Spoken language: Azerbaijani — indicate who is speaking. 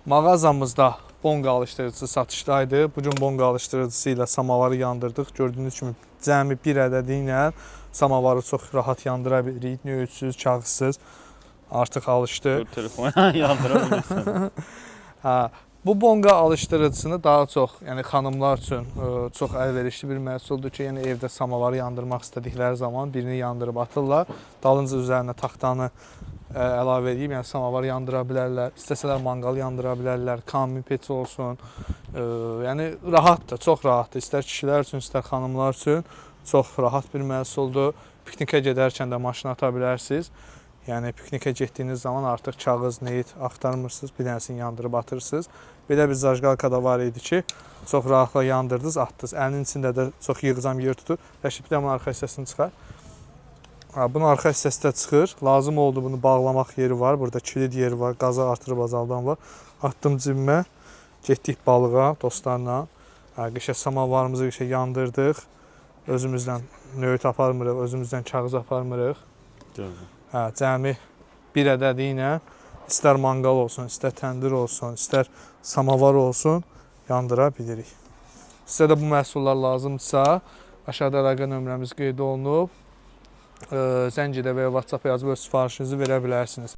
Speaker 1: Mağazamızda bonqa alışdırıcısı satışdaydı. Bugün bonqa alışdırıcısı ilə samavarı yandırdıq. Gördüyünüz kimi cəmi bir ədədi ilə samavarı çox rahat yandıra bilirik. Nöyüdsüz, kağızsız. Artıq alışdı.
Speaker 2: Telefonu yandıra bilirsən.
Speaker 1: Hə, bu bonqa alışdırıcısını daha çox, yəni xanımlar üçün çox əlverişli bir məhsuldur ki, yəni evdə samavarı yandırmaq istədikləri zaman birini yandırıb atırlar. Dalınca üzərinə taxtanı əlavə edib, yəni samavarı yandıra bilərlər. İstəsələr manqal yandıra bilərlər, kamil peç olsun. Yəni rahatdır, çox rahatdır. İstər kişilər üçün, istər xanımlar üçün çox rahat bir məhsuldur. Piknikə gedərkən də maşına ata bilərsiniz. Yəni piknikə getdiyiniz zaman artıq kağız, neyit axtarmırsınız, bir dənəsini yandırıb atırsınız. Belə bir zajqalka da var idi ki, çox rahatla yandırdınız, atdınız. Əlinin içində də çox yığcam yer tutur. Rəşid, bir də bunun arxa hissəsini çıxar. Bunun arxa hissəsi də çıxır. Lazım oldu bunu bağlamaq yeri var. Burada kilid yeri var, qazı artırıb azaldan var. Atdım cibimə, getdik balığa dostlarla. Qışa samavarımızı yandırdıq. Özümüzdən nöyt aparmırıq, özümüzdən kağız aparmırıq. Cəmi bir ədədi ilə istər manqal olsun, istər təndir olsun, istər samavar olsun, yandıra bilirik. Sizə də bu məhsullar lazımdırsa, aşağıda əlaqə nömrəmiz qeyd olunub. Zəng edə və ya WhatsApp yazıb öz sifarişinizi verə bilərsiniz.